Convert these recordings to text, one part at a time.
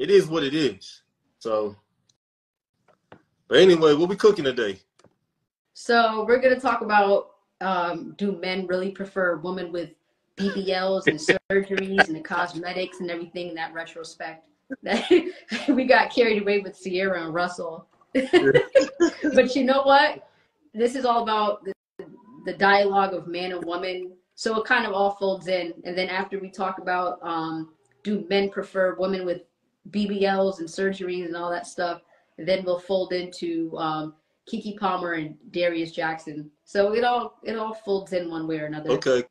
it is what it is. So, but anyway, what we cooking today? So we're gonna talk about do men really prefer women with BBLs and surgeries and the cosmetics and everything in that retrospect? That we got carried away with Sierra and Russell. But you know what? This is all about the dialogue of man and woman. So it kind of all folds in. And then after we talk about do men prefer women with BBLs and surgeries and all that stuff, and then we'll fold into Keke Palmer and Darius Jackson. So it all folds in one way or another. Okay,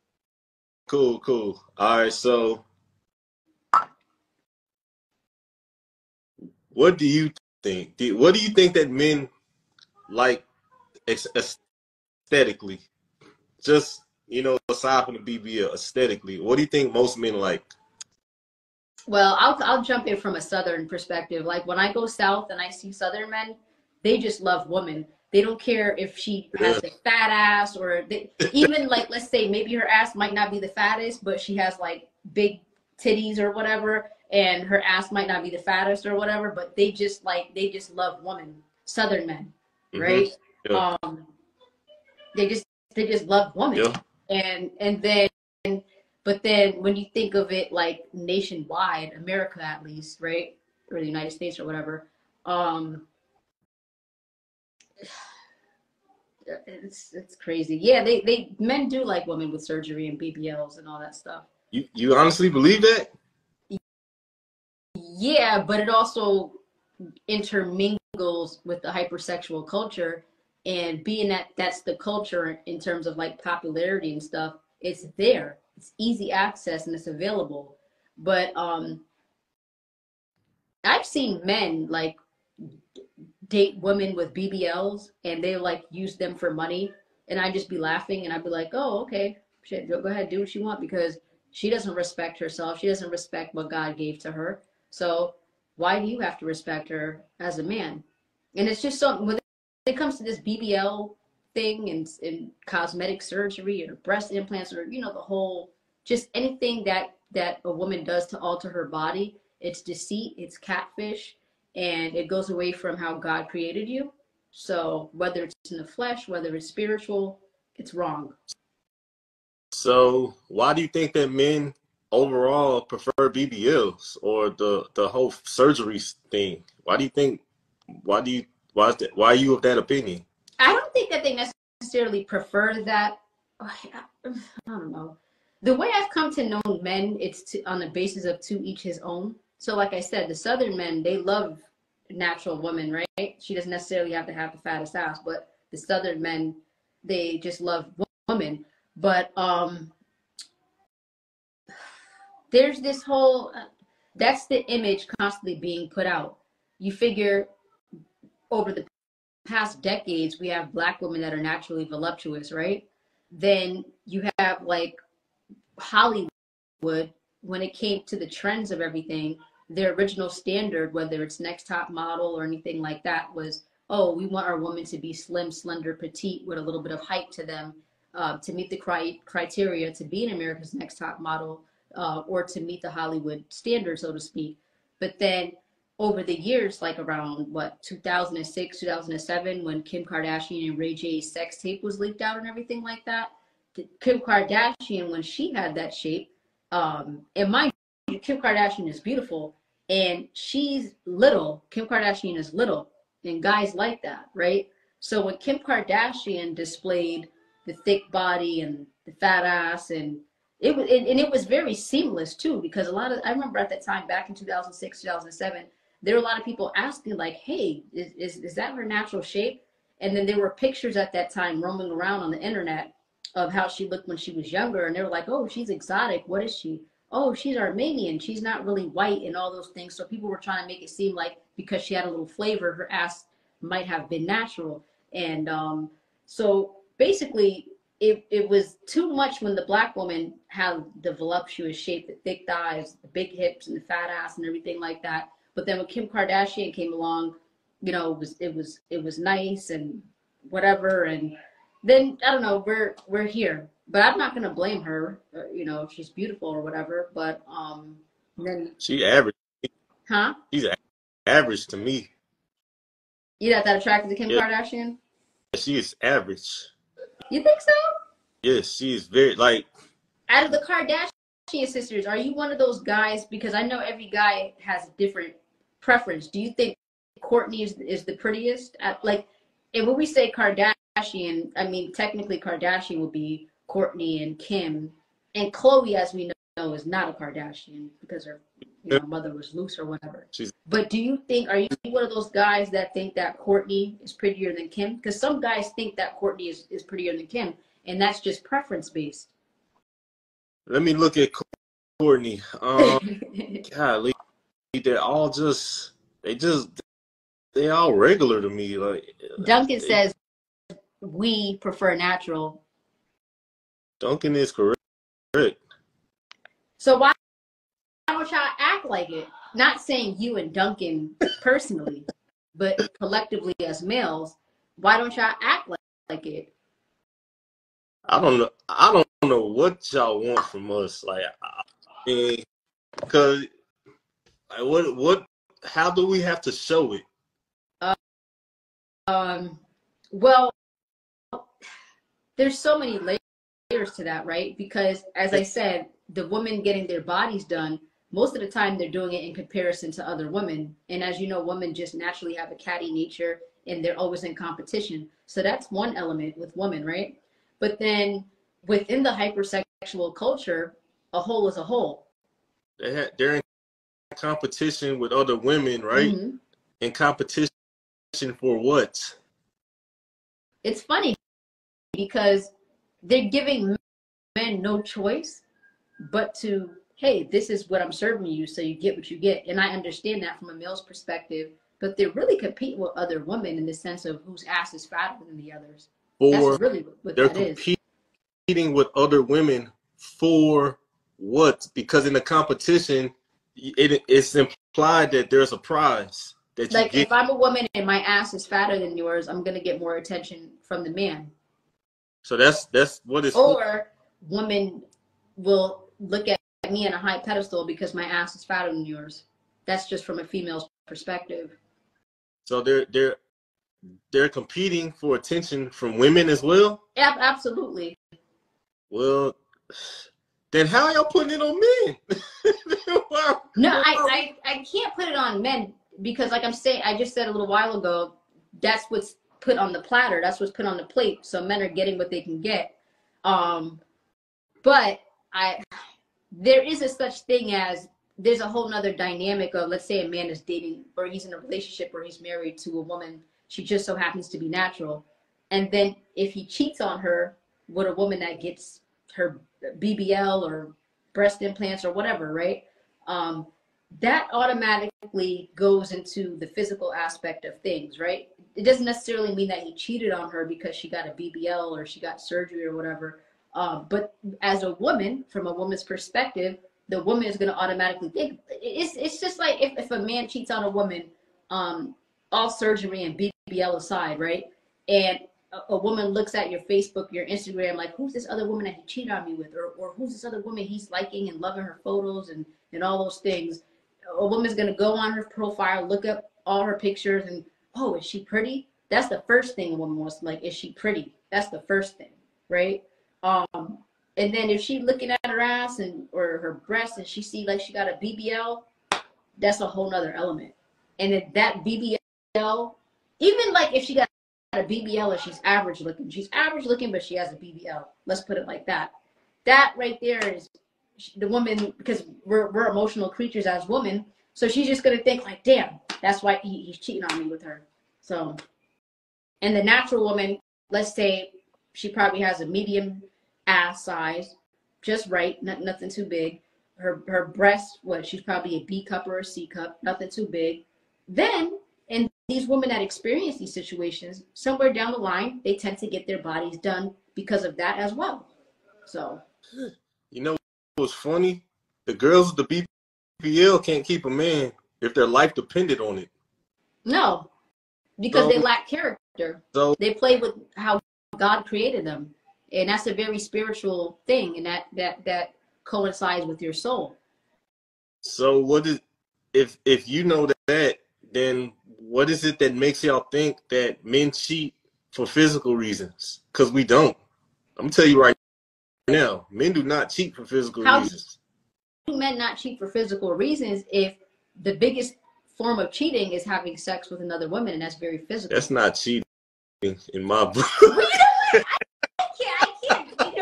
cool. All right, so what do you think? What do you think that men like aesthetically? Just, aside from the BBL, aesthetically, what do you think most men like? Well, I'll jump in from a Southern perspective. Like when I go South and I see Southern men, they just love women. They don't care if she has a fat ass or even like, let's say maybe her ass might not be the fattest, but she has like big titties or whatever, and her ass might not be the fattest or whatever, but they just love women. Southern men, right? Yeah. They just love women. Yeah. And then but then when you think of it like nationwide, America at least, right? Or the United States or whatever, it's crazy. Yeah, they men do like women with surgery and BBLs and all that stuff. You honestly believe that? Yeah, but it also intermingles with the hypersexual culture, and being that that's the culture in terms of like popularity and stuff, it's there. It's easy access and it's available. But I've seen men like date women with BBLs and they like use them for money, and I'd just be laughing and I'd be like, oh, okay, shit, go ahead, do what you want, because she doesn't respect herself. She doesn't respect what God gave to her. So why do you have to respect her as a man? And it's just something when it comes to this BBL thing and cosmetic surgery or breast implants or the whole, just anything that a woman does to alter her body, it's deceit, it's catfish, and it goes away from how God created you. So whether it's in the flesh, whether it's spiritual, it's wrong. So why do you think that men overall prefer BBLs or the whole surgery thing? Why is that? Why are you of that opinion? I don't think that they necessarily prefer that. I don't know. The way I've come to know men, it's on the basis of to each his own. So like I said, the Southern men, they love natural women, right? She doesn't necessarily have to have the fattest ass, but the Southern men, they just love women. But there's this whole, that's the image constantly being put out. You figure over the past decades, we have Black women that are naturally voluptuous, right? Then you have like Hollywood, when it came to the trends of everything, their original standard, whether it's Next Top Model or anything like that, was, oh, we want our women to be slim, slender, petite with a little bit of height to them to meet the criteria to be an America's Next Top Model or to meet the Hollywood standard, so to speak. But then over the years, like around 2006, 2007, when Kim Kardashian and Ray J's sex tape was leaked out and everything like that, Kim Kardashian, when she had that shape, and mind you, Kim Kardashian is beautiful and she's little. Kim Kardashian is little, and guys like that, right? So when Kim Kardashian displayed the thick body and the fat ass, and it was very seamless too, because I remember at that time back in 2006, 2007, there were a lot of people asking like, hey, is that her natural shape? And then there were pictures at that time roaming around on the internet of how she looked when she was younger, and they were like, oh, she's exotic. What is she? Oh, she's Armenian. She's not really white, and all those things. So people were trying to make it seem like because she had a little flavor, her ass might have been natural. And so basically, it was too much when the Black woman had the voluptuous shape, the thick thighs, the big hips, and the fat ass, and everything like that. But then when Kim Kardashian came along, it was nice and whatever. And then I don't know, we're here. But I'm not gonna blame her. She's beautiful or whatever. But then She average. Huh? She's average to me. You're not that attracted to Kim Yeah, Kardashian? she is average. You think so? Yes, she is very like. Out of the Kardashian sisters, are you one of those guys? Because I know every guy has a different preference. Do you think Courtney is the prettiest? And when we say Kardashian, I mean technically Kardashian would be Courtney and Kim, and Khloe, as we know, is not a Kardashian because her mother was loose or whatever. She's. But are you one of those guys that think that Courtney is prettier than Kim? Because some guys think that Courtney is prettier than Kim, and that's just preference based. Let me look at Courtney. Golly, they just they all regular to me. Like Duncan says we prefer natural. Duncan is correct. So why don't y'all act like it? Not saying you and Duncan personally, but collectively as males, why don't y'all act like it? I don't know. I don't know what y'all want from us. Like, I mean, because like, what? How do we have to show it? Well, there's so many layers to that, right? Because as I said, the women getting their bodies done, most of the time they're doing it in comparison to other women. And as you know, women just naturally have a catty nature and they're always in competition. So that's one element with women, right? But then within the hypersexual culture, a whole is a whole. They're in competition with other women, right? Mm-hmm. In competition for what? It's funny because they're giving men no choice but to, hey, this is what I'm serving you, so you get what you get. And I understand that from a male's perspective, but they're really competing with other women in the sense of whose ass is fatter than the others. That's really what that is. They're competing with other women for what? Because in the competition, it's implied that there's a prize that you Like get. if I'm a woman and my ass is fatter than yours, I'm gonna get more attention from the man. So that's what it's for. Or women will look at me on a high pedestal because my ass is fatter than yours. That's just from a female's perspective. So they're competing for attention from women as well. Absolutely. Well, then how are y'all putting it on men? No, I can't put it on men because, like I just said a little while ago, that's what's put on the platter. That's what's put on the plate. So men are getting what they can get. But there is a such thing as there's a whole nother dynamic of, let's say a man is dating or he's in a relationship or he's married to a woman. She just so happens to be natural. And then if he cheats on her with a woman that gets her BBL or breast implants or whatever, right? That automatically goes into the physical aspect of things, right? It doesn't necessarily mean that he cheated on her because she got a BBL or she got surgery or whatever. But as a woman, from a woman's perspective, the woman is going to automatically think it's just like if a man cheats on a woman, all surgery and BBL aside, right? And a woman looks at your Facebook, your Instagram, like, who's this other woman that he cheated on me with? Or who's this other woman he's liking and loving her photos and all those things? A woman's going to go on her profile, look up all her pictures and, oh, is she pretty? That's the first thing a woman wants to, like, is she pretty? That's the first thing, right? And then if she looking at her ass and or her breast and she see like she got a BBL, that's a whole nother element. And if that BBL, even like if she got a BBL or she's average looking, but she has a BBL. Let's put it like that. That right there is the woman, because we're emotional creatures as women. So she's just gonna think like, damn, that's why he's cheating on me with her. So, and the natural woman, let's say she probably has a medium ass size, just right, nothing too big. Her breast, she's probably a B cup or a C cup, nothing too big. Then, and these women that experience these situations, somewhere down the line, they tend to get their bodies done because of that as well. So, you know what's funny? The girls with the BBL can't keep a man if their life depended on it. No, because they lack character. So they play with how God created them, and that's a very spiritual thing, and that coincides with your soul. So what is if you know that, then what is it that makes y'all think that men cheat for physical reasons? Because we don't. I'm gonna tell you right now, men do not cheat for physical How reasons. do men not cheat for physical reasons if the biggest form of cheating is having sex with another woman, and that's very physical? That's not cheating in my book. Well, you know what? I can't. You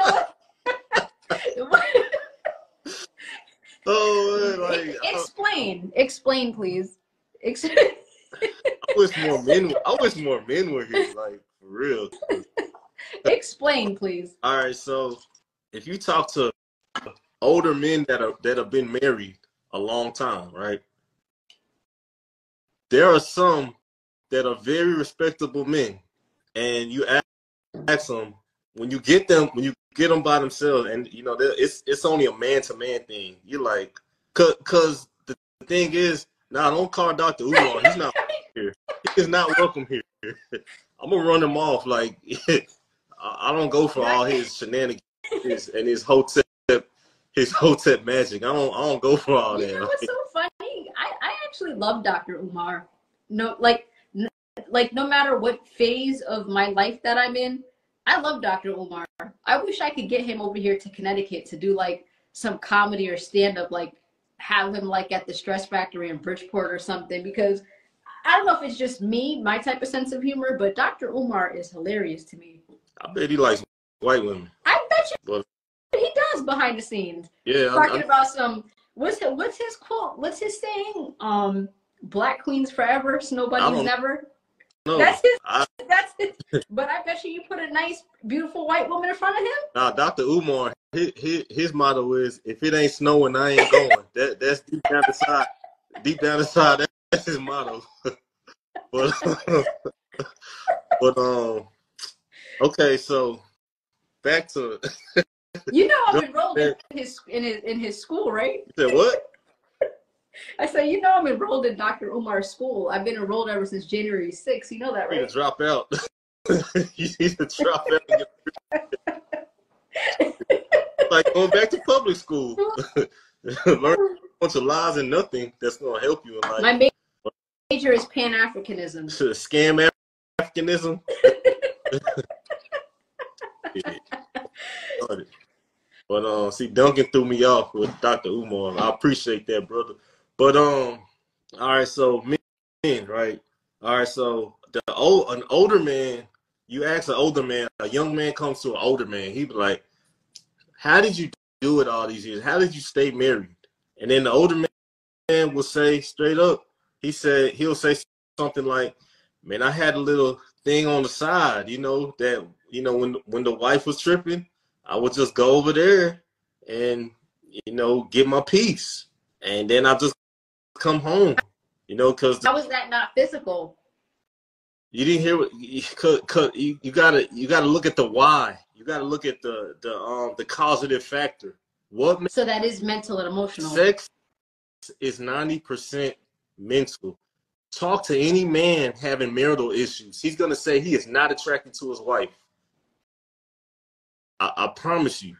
know what? Oh, like Explain, please. I wish more men were here, like for real. Explain, please. All right, so if you talk to older men that have been married a long time, right? There are some that are very respectable men, and you ask them when you get them by themselves, and you know it's only a man to man thing. You like, cause the thing is, now don't call Dr. Umar. He's not here. He is not welcome here. I'm gonna run him off. Like I don't go for all his shenanigans and his hotep magic. I don't go for all that. You know what's so funny? I actually love Dr. Umar. No, like no matter what phase of my life that I'm in, I love Dr. Umar. I wish I could get him over here to Connecticut to do like some comedy or stand up, like have him like at the Stress Factory in Bridgeport or something, because I don't know if it's just me, my type of sense of humor, but Dr. Umar is hilarious to me. I bet he likes white women. I bet you But he does behind the scenes. yeah, Talking about some what's his quote? What's his saying? Black queens forever, nobody's never. No, That's his. But I bet you put a nice, beautiful white woman in front of him. Nah, Dr. Umar, his motto is, if it ain't snowing, I ain't going. That's deep down inside. Deep down inside, that's his motto. but okay, so back to You know I'm enrolled in his school, right? You said what? I said, you know I'm enrolled in Dr. Umar's school. I've been enrolled ever since January 6th. You know that, right? You need to drop out. You need to drop out. Like going back to public school. Learn a bunch of lies and nothing that's going to help you in life. My major is Pan-Africanism. Scam Africanism. But see, Duncan threw me off with Dr. Umar. I appreciate that, brother. But all right, so men, right? All right, so an older man, you ask an older man, a young man comes to an older man, he be like, how did you do it all these years? How did you stay married? And then the older man will say straight up, he'll say something like, man, I had a little thing on the side, that, when the wife was tripping, I would just go over there and, get my peace. And then I just come home, because how is that not physical? you didn't hear what you gotta look at the why. You gotta look at the causative factor. So that is mental and emotional. Sex is 90% mental. Talk to any man having marital issues. He's gonna say he is not attracted to his wife. I promise you.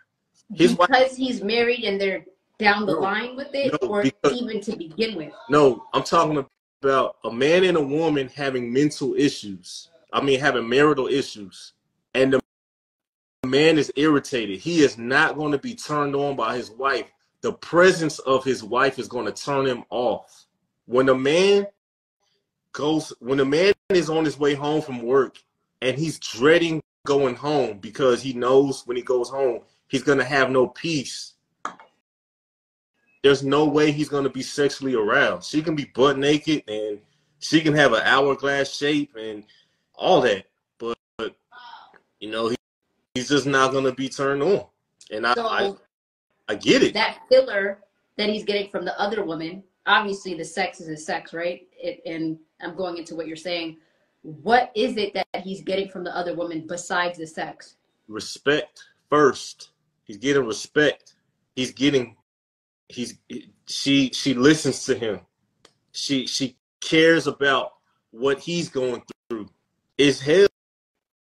Because he's married and they're down the line with it, or even to begin with? No, I'm talking about a man and a woman having mental issues. Having marital issues. And the man is irritated. He is not going to be turned on by his wife. The presence of his wife is going to turn him off. When a man is on his way home from work and he's dreading going home because he knows when he goes home, he's going to have no peace. There's no way he's going to be sexually aroused. She can be butt naked and she can have an hourglass shape and all that. But he's just not going to be turned on. And I get it. That filler that he's getting from the other woman, obviously the sex is his sex, right? And I'm going into what you're saying. What is it that he's getting from the other woman besides the sex? Respect first. He's getting respect. She listens to him. She cares about what he's going through. It's hell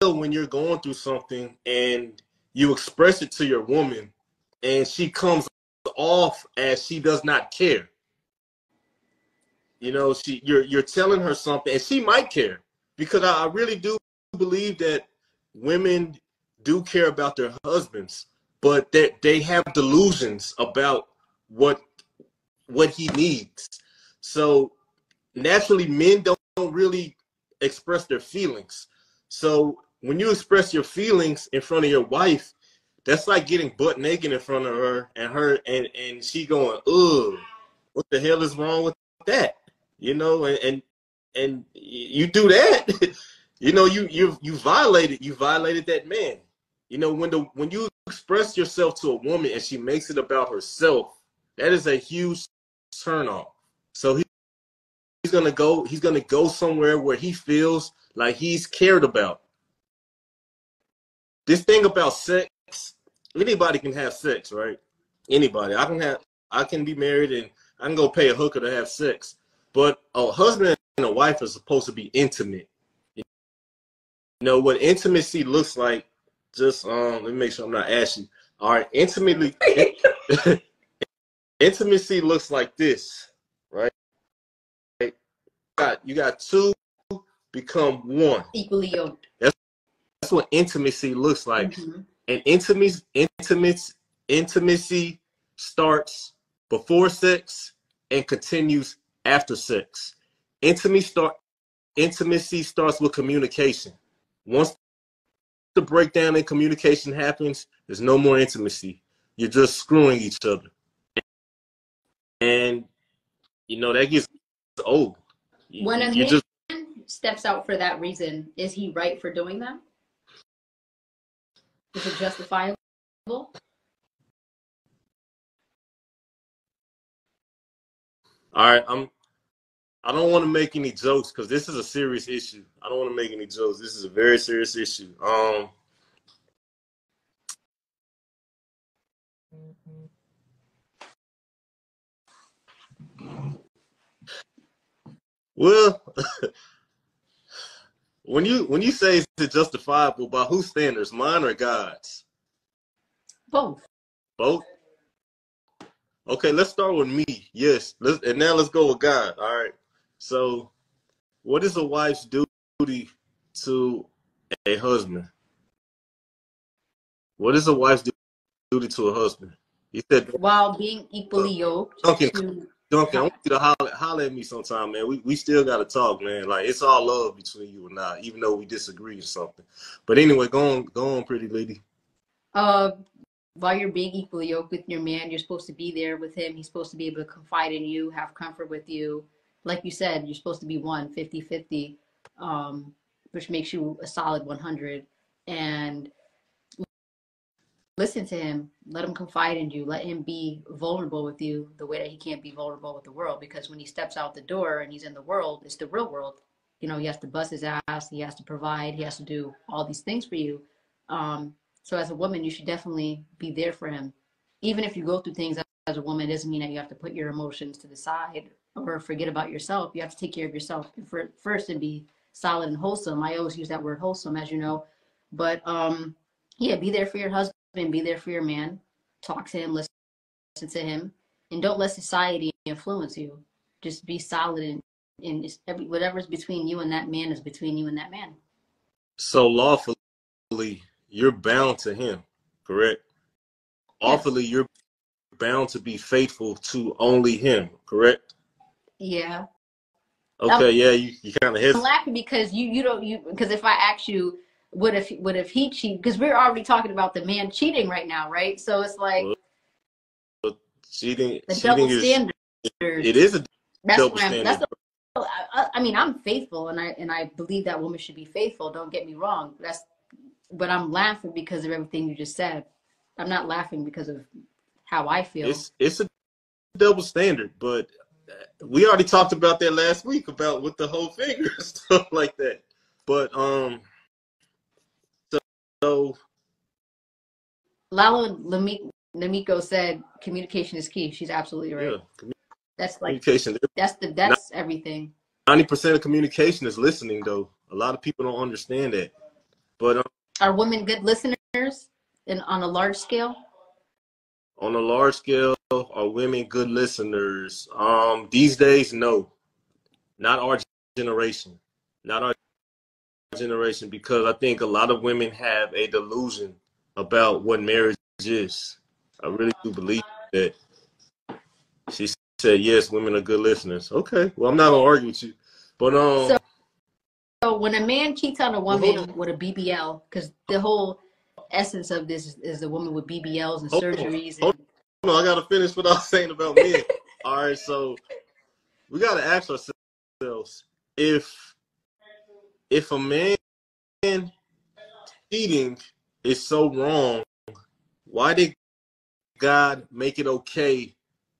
when you're going through something and you express it to your woman and she comes off as she does not care. You know, you're telling her something, and she might care, because I really do believe that women do care about their husbands, but that they have delusions about what he needs. So naturally, men don't really express their feelings. So when you express your feelings in front of your wife, that's like getting butt naked in front of her, and she going, ugh, what the hell is wrong with that? You know, and you do that, you know, you violated that man. You know, when you express yourself to a woman and she makes it about herself, that is a huge turn off. So he's gonna go somewhere where he feels like he's cared about. This thing about sex, anybody can have sex, right? Anybody. I can be married and I can go pay a hooker to have sex. But a husband and a wife are supposed to be intimate. You know what intimacy looks like? Just let me make sure I'm not ashy. All right, intimacy looks like this, right? You got two become one. Equally yoked. That's what intimacy looks like. Mm-hmm. And intimacy starts before sex and continues after sex. Intimacy starts with communication. Once the breakdown in communication happens, there's no more intimacy. You're just screwing each other. And you know that gets old. When a You man just steps out for that reason, is he right for doing that? Is it justifiable? all right, I don't want to make any jokes because this is a serious issue. I don't want to make any jokes. This is a very serious issue. Well, when you say is it justifiable, by whose standards, mine or God's? Both. Both. Okay, let's start with me. Yes, and now let's go with God. All right. So, what is a wife's duty to a husband? What is a wife's duty to a husband? He said, While being equally yoked Duncan, to Duncan, I want you to holler at me sometime, man. We still got to talk, man. Like, it's all love between you and I, even though we disagree or something. But anyway, go on, pretty lady. uh while you're being equally yoked with your man, you're supposed to be there with him. He's supposed to be able to confide in you, have comfort with you. Like you said, you're supposed to be 50-50, which makes you a solid 100. And listen to him, let him confide in you, let him be vulnerable with you the way that he can't be vulnerable with the world. Because when he steps out the door and he's in the world, it's the real world. You know, he has to bust his ass, he has to provide, he has to do all these things for you. So as a woman, you should definitely be there for him. Even if you go through things as a woman, it doesn't mean that you have to put your emotions to the side or forget about yourself. You have to take care of yourself first and be solid and wholesome. I always use that word wholesome, as you know. But yeah, be there for your husband, be there for your man. Talk to him, listen to him, and don't let society influence you. Just be solid and whatever's between you and that man is between you and that man. So lawfully, you're bound to him, correct? Yes. Lawfully, you're bound to be faithful to only him, correct? Yeah. Okay, yeah, you kind of I'm laughing because because if I ask you what if he cheat, because we're already talking about the man cheating right now, right? So it's like well, cheating the double is standard. it is a That's double why that's standard. I mean, I'm faithful and I believe that women should be faithful. Don't get me wrong. But I'm laughing because of everything you just said. I'm not laughing because of how I feel. It's a double standard, but we already talked about that last week about with the whole finger and stuff like that. But so Lalo Lamiko said communication is key. She's absolutely yeah, right. That's like communication. that's everything. 90% of communication is listening, though. A lot of people don't understand that. But Are women good listeners and on a large scale? on a large scale, are women good listeners? These days, no. not our generation, not our generation, because I think a lot of women have a delusion about what marriage is. I really do believe that. She said, yes, women are good listeners. Okay, well, I'm not gonna argue with you, but So when a man cheats on a well, hold on, woman with a BBL, because the whole essence of this is the woman with BBLs and hold on, surgeries hold and on. I gotta finish what I was saying about men. All right, so we gotta ask ourselves if a man cheating is so wrong, why did God make it okay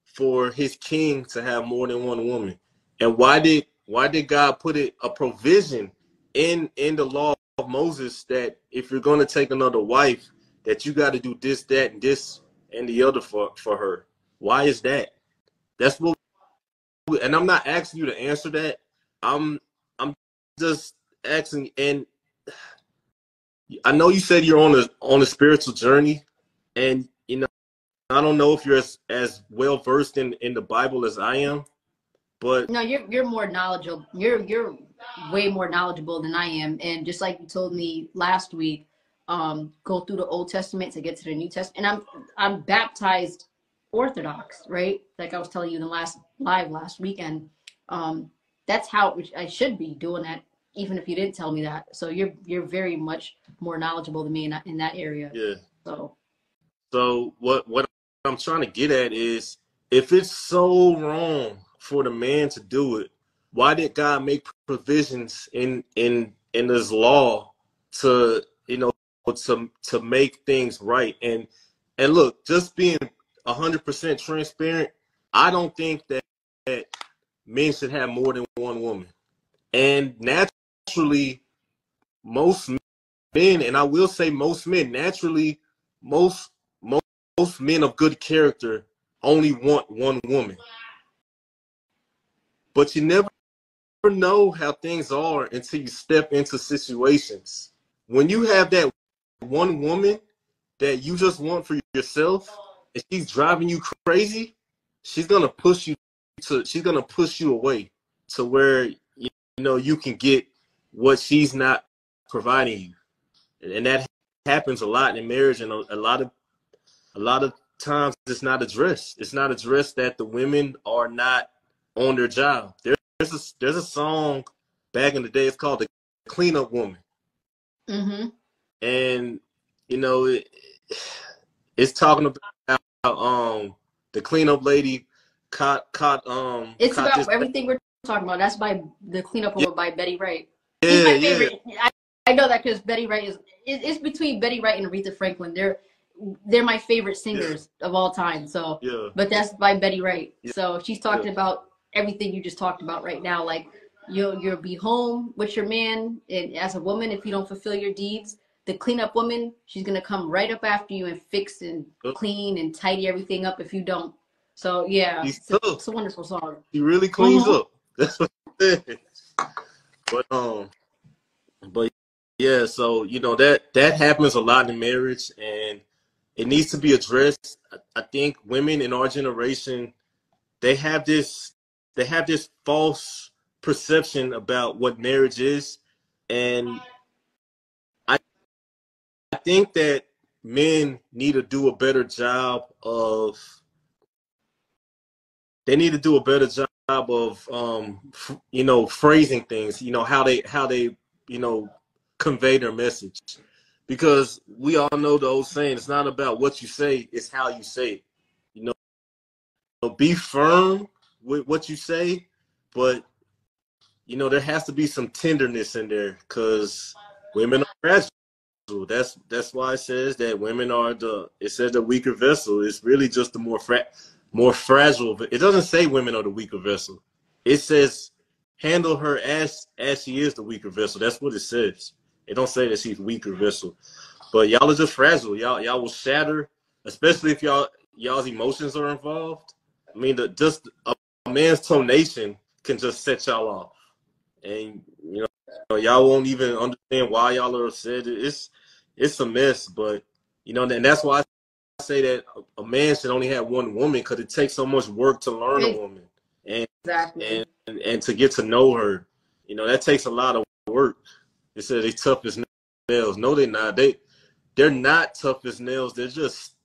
for his king to have more than one woman? And why did God put a provision in the law of Moses that if you're going to take another wife, that you got to do this, that, and this, and the other for her? Why is that? That's what. And I'm not asking you to answer that. I'm just asking. And I know you said you're on a spiritual journey, and I don't know if you're as well versed in the Bible as I am, but no, you're more knowledgeable. You're way more knowledgeable than I am. And just like you told me last week, go through the Old Testament to get to the New Testament. And I'm baptized Orthodox, right? Like I was telling you in the last live last weekend. That's how I should be doing that, even if you didn't tell me that. So you're very much more knowledgeable than me in that area. yeah. So So what I'm trying to get at is, if it's so wrong for the man to do it, why did God make provisions in His law to to make things right? And look, just being 100% transparent, I don't think that men should have more than one woman. And naturally, most men, and I will say most men, naturally, most most men of good character only want one woman. But you never know how things are until you step into situations. When you have that one woman that you just want for yourself, and she's driving you crazy, she's gonna push you she's gonna push you away to where you can get what she's not providing you. And that happens a lot in marriage, and a lot of times it's not addressed. It's not addressed that the women are not on their job. There's a song back in the day. It's called "The Cleanup Woman," mm-hmm. and it's talking about the cleanup lady It's caught this. about everything we're talking about. That's by the cleanup Yeah, woman by Betty Wright. She's yeah, my yeah, favorite. I know that because Betty Wright it's between Betty Wright and Aretha Franklin. They're my favorite yeah, singers of all time. So, yeah, but that's by Betty Wright. yeah, So she's yeah. talking about everything you just talked about right now. Like you'll be home with your man, and as a woman, if you don't fulfill your deeds, the cleanup woman, she's gonna come right up after you and fix and clean and tidy everything up if you don't. So yeah, She's tough. it's a wonderful song. She really cleans Mm-hmm. up. That's what it is. But yeah, so that happens a lot in marriage, and it needs to be addressed. I think women in our generation, they have this false perception about what marriage is, and I think that men need to do a better job of they need to do a better job of phrasing things, how they convey their message, because we all know the old saying, it's not about what you say, it's how you say it. you be firm with what you say, but there has to be some tenderness in there, because women are fragile. That's why it says that women are it says the weaker vessel. It's really just the more fragile. It doesn't say women are the weaker vessel. It says handle her as she is the weaker vessel. That's what it says. It don't say that she's weaker vessel. But y'all are just fragile. Y'all will shatter, especially if y'all's emotions are involved. I mean, just a man's tonation can just set y'all off, and y'all won't even understand why y'all are upset. It's a mess, but and that's why I say that a man should only have one woman, because it takes so much work to learn a It, woman. and Exactly. and to get to know her. You know, that takes a lot of work. They said they tough as nails. No, they're not. They're not tough as nails. They're just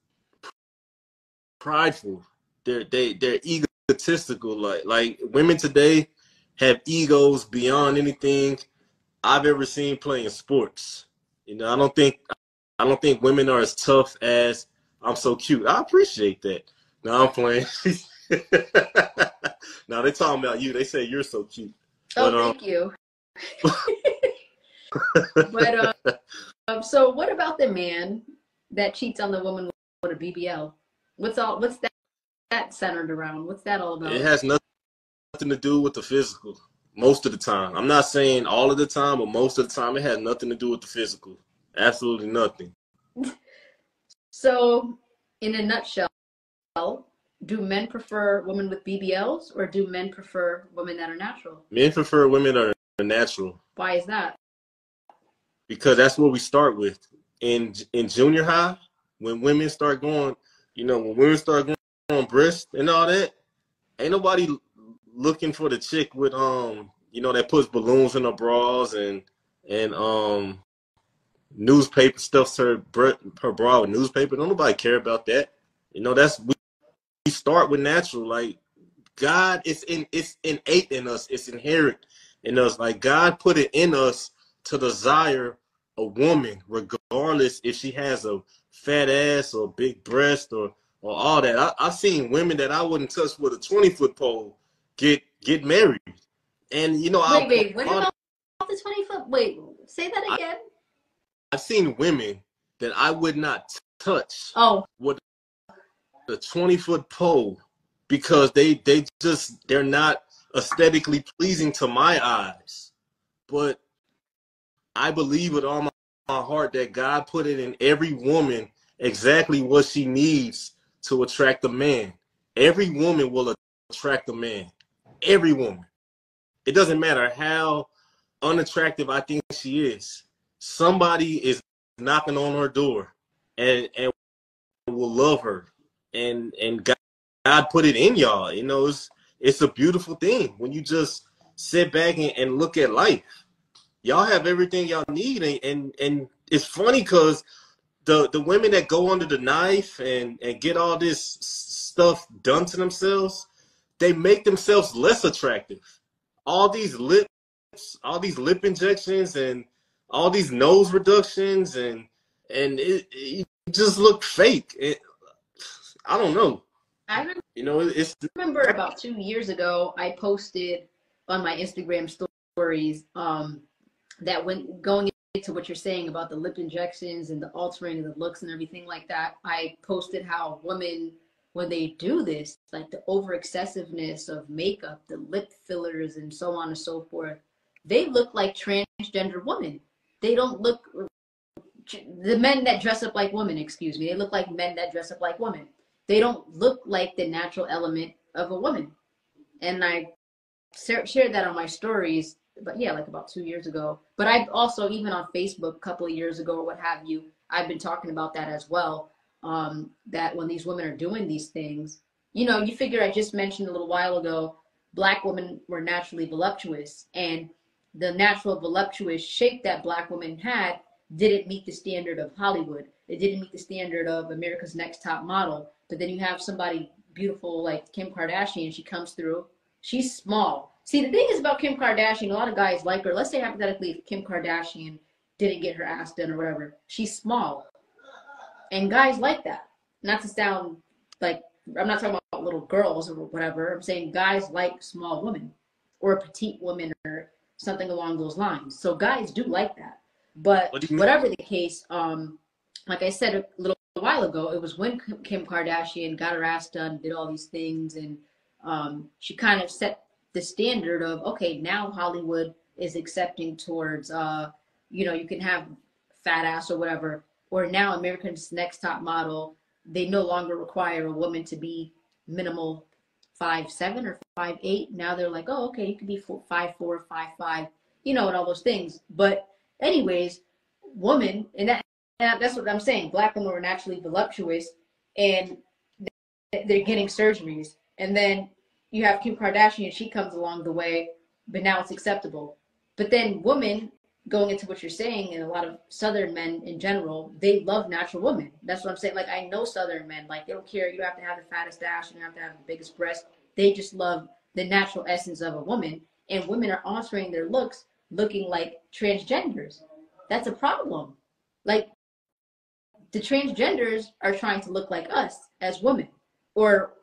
prideful. They're egotistical. Like women today have egos beyond anything I've ever seen playing sports. You know, I don't think women are as tough as I'm so cute. I appreciate that. No, I'm playing. Now they talking about you. They say you're so cute. But Oh, thank you. But so what about the man that cheats on the woman with a BBL? What's that centered around? What's that all it about? has nothing to do with the physical. Most of the time. I'm not saying all of the time, but most of the time it has nothing to do with the physical. Absolutely nothing. So, in a nutshell, do men prefer women with BBLs or do men prefer women that are natural? Men prefer women that are natural Why is that? because that's what we start with. In junior high, when women start going, you know, when women start going on breast and all that, ain't nobody looking for the chick with you know, that puts balloons in her bras and newspaper stuffs her bra with newspaper. Don't nobody care about that. You know, that's we start with natural. Like God, it's innate in us. It's inherent in us. Like God put it in us to desire a woman, regardless if she has a fat ass or big breast or all that. I've seen women that I wouldn't touch with a 20-foot pole get married, and you know I Wait, what applaud. about the 20 foot? Wait, say that again. I've seen women that I would not touch Oh, with a 20-foot pole because they're not aesthetically pleasing to my eyes. But I believe with all my heart that God put it in every woman exactly what she needs to attract a man. Every woman will attract a man. Every woman. It doesn't matter how unattractive I think she is. Somebody is knocking on her door and will love her. And God put it in y'all. You know, it's a beautiful thing when you just sit back and look at life. Y'all have everything y'all need, and it's funny because the women that go under the knife and get all this stuff done to themselves, they make themselves less attractive. All these lips, all these lip injections, and all these nose reductions, and it just look fake. I don't know. I You know, it's remember about 2 years ago, I posted on my Instagram stories that when going into what you're saying about the lip injections and the altering of the looks and everything like that, I posted how women, when they do this, like the over excessiveness of makeup, the lip fillers, and so on and so forth, they look like transgender women. They don't look, the men that dress up like women, excuse me, they look like men that dress up like women. They don't look like the natural element of a woman. And I shared that on my stories, but yeah, like about 2 years ago. But I've also, even on Facebook a couple of years ago or what have you, I've been talking about that as well. That when these women are doing these things, you know, you figure I just mentioned a little while ago, black women were naturally voluptuous, and the natural voluptuous shape that black women had didn't meet the standard of Hollywood. It didn't meet the standard of America's Next Top Model. But then you have somebody beautiful like Kim Kardashian, she comes through. She's small. See, the thing is about Kim Kardashian, a lot of guys like her. Let's say hypothetically if Kim Kardashian didn't get her ass done or whatever, she's small. And guys like that. Not to sound like, I'm not talking about little girls or whatever. I'm saying guys like small women or petite women or something along those lines. So guys do like that. But what do you mean? whatever the case, like I said a little while ago, it was when Kim Kardashian got her ass done, did all these things, and she kind of set the standard of, okay, now Hollywood is accepting towards, you know, you can have fat ass or whatever, or now America's Next Top Model, they no longer require a woman to be minimal 5'7" or 5'8". Now they're like, oh, okay, you can be 5'4", 5'5", you know, and all those things. But anyways, woman, and that's what I'm saying. Black women are naturally voluptuous, and they're getting surgeries, and then you have Kim Kardashian, she comes along the way, but now it's acceptable. But then women, going into what you're saying, and a lot of Southern men in general, they love natural women. That's what I'm saying. Like, I know Southern men, like, they don't care. You don't have to have the fattest ass. You don't have to have the biggest breast. They just love the natural essence of a woman. And women are altering their looks, looking like transgenders. That's a problem. Like, the transgenders are trying to look like us as women. Or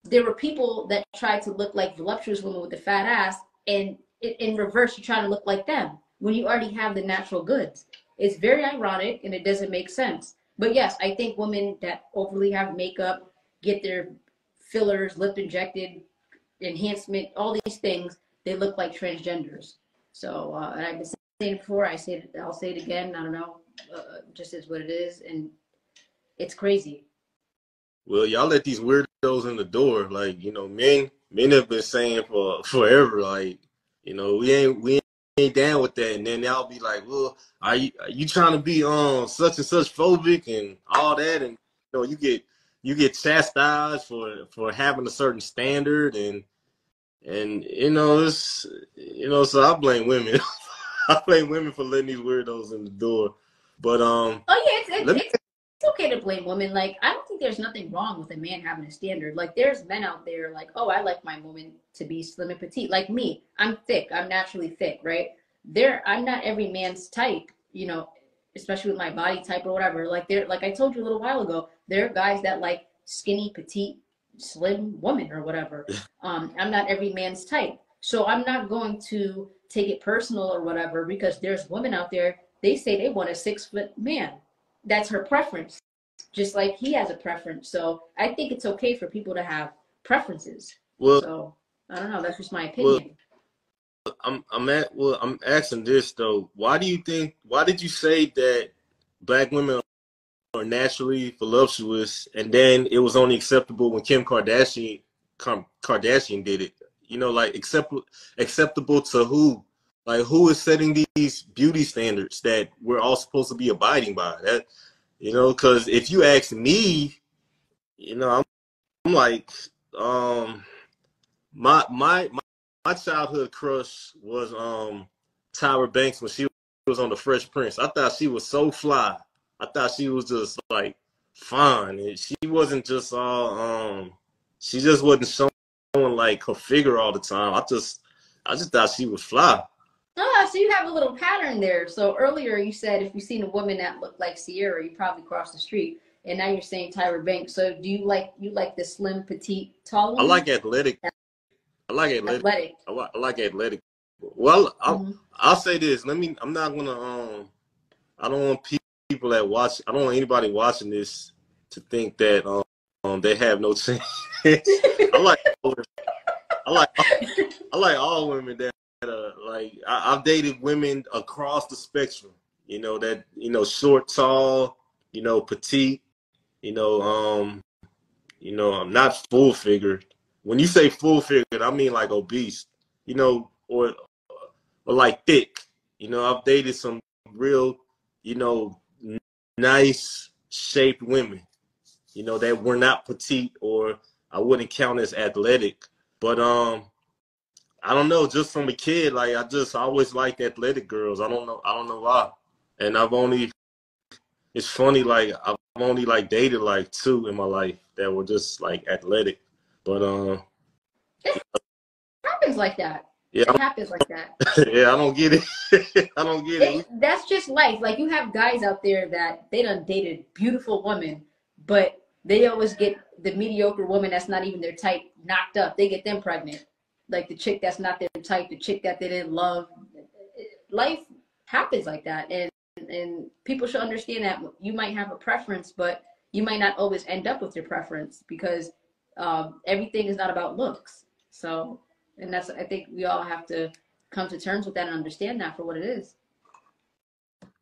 there were people that tried to look like voluptuous women with a fat ass, and in reverse, you're trying to look like them when you already have the natural goods. It's very ironic and it doesn't make sense. But yes, I think women that overly have makeup, get their fillers, lip injected, enhancement, all these things, they look like transgenders. So, and I've been saying it before, I'll say it again. I don't know, just is what it is, and it's crazy. Well, y'all let these weirdos in the door. Like, men have been saying for forever, like, we ain't down with that. And then y'all be like, well, are you trying to be such and such phobic and all that? And you get chastised for having a certain standard, and it's so I blame women. I blame women for letting these weirdos in the door. But Oh yeah, let me it's okay to blame women. Like, I don't think there's nothing wrong with a man having a standard. Like, there's men out there like, oh, I like my woman to be slim and petite. Like me, I'm thick. I'm naturally thick, right? I'm not every man's type, especially with my body type or whatever. Like I told you a little while ago, there are guys that like skinny, petite, slim woman or whatever. I'm not every man's type. So I'm not going to take it personal or whatever, because there's women out there, they say they want a 6 foot man. That's her preference, just like he has a preference. So I think it's okay for people to have preferences. well So I don't know. That's just my well opinion. I'm asking this though. Why did you say that black women are naturally voluptuous, and then it was only acceptable when Kardashian did it? Like acceptable to who? Like, who is setting these beauty standards that we're all supposed to be abiding by? That because if you ask me, I'm like, um, my childhood crush was Tyra Banks when she was on the Fresh Prince. I thought she was so fly. I thought she was just like fine. And she wasn't just all she just wasn't showing like her figure all the time. I just thought she was fly. Oh, so you have a little pattern there. So earlier you said if you seen a woman that looked like Sierra, you probably crossed the street. And now you're saying Tyra Banks. So do you like the slim, petite, tall I woman? like athletic. I like athletic. Athletic. I like athletic. Well, Hmm. I'll say this. I'm not gonna I don't want people that watch. I don't want anybody watching this to think that they have no chance. I like I like I like all women that like I've dated women across the spectrum. That short, tall, petite. You know I'm not full figured. When you say full figured, I mean like obese. Or like thick. I've dated some real, you know, nice shaped women, that were not petite or I wouldn't count as athletic. But I don't know, just from a kid, like I just always liked athletic girls. I don't know why. And it's funny, like I've only like dated like two in my life that were just like athletic. But It happens like that. yeah, It happens like that. yeah, I don't get it. I don't get it. That's just life. Like, you have guys out there that they done dated beautiful women, but they always get the mediocre woman that's not even their type knocked up. They get them pregnant. Like the chick that's not their type, the chick that they didn't love. Life happens like that, and people should understand that you might have a preference, but you might not always end up with your preference, because everything is not about looks. So, and that's, I think we all have to come to terms with that and understand that for what it is.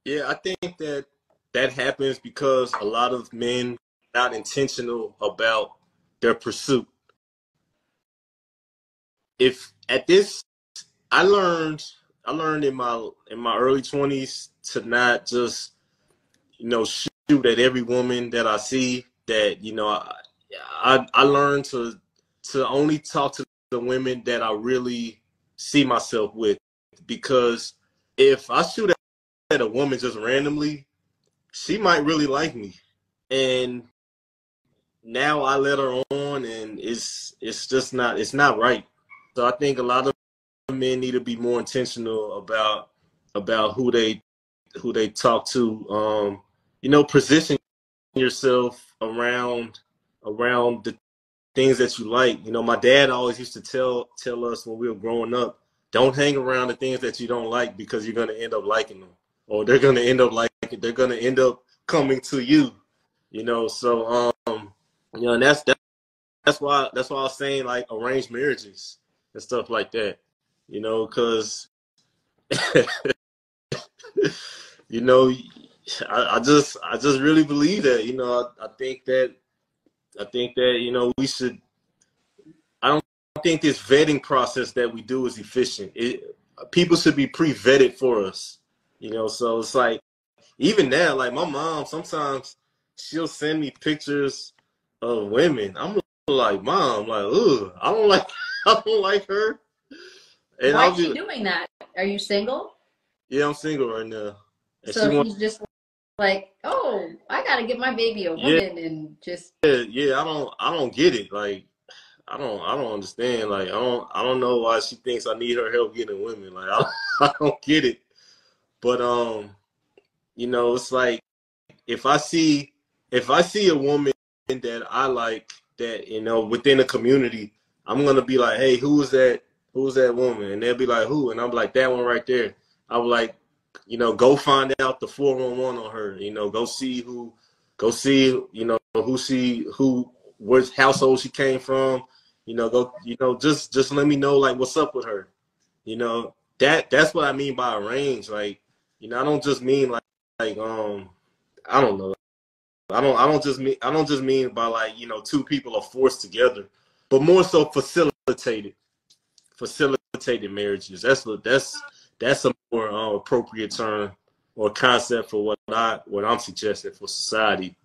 Yeah, I think that happens because a lot of men are not intentional about their pursuit. If at this, I learned, I learned in my early 20s to not just shoot at every woman that I see. That I learned to to only talk to the women that I really see myself with, because if I shoot at a woman just randomly, she might really like me, and now I let her on, and it's just not, it's not right. So I think a lot of men need to be more intentional about who they talk to. Position yourself around the things that you like. My dad always used to tell us when we were growing up, don't hang around the things that you don't like, because you're gonna end up liking them, or they're gonna end up they're gonna end up coming to you. So and that's why I was saying, like, arranged marriages and stuff like that. Because you know, I just really believe that. I think that we should. I don't think this vetting process that we do is efficient. People should be pre-vetted for us. So it's like, even now, like my mom, sometimes she'll send me pictures of women. I'm like, Mom, like, ugh, I don't like, I don't like her. And Why I'll is she be, doing that? Are you single? yeah, I'm single right now, and she So wants, she's just like, oh, I gotta give my baby a yeah, woman and just. yeah. I don't get it. Like, I don't understand. Like, I don't know why she thinks I need her help getting women. Like, I don't get it. But it's like, if I see a woman that I like, that within the community, I'm gonna be like, hey, who is that? Who's that woman? And they'll be like, who? And I'm like, that one right there. I was like, go find out the 411 on her. Go see, which household she came from. Just let me know, like, what's up with her. That's what I mean by arrange. Like, I don't just mean like I don't know. I don't just mean by, like, two people are forced together, but more so facilitated marriages. That's a more appropriate term or concept for what I'm suggesting for society.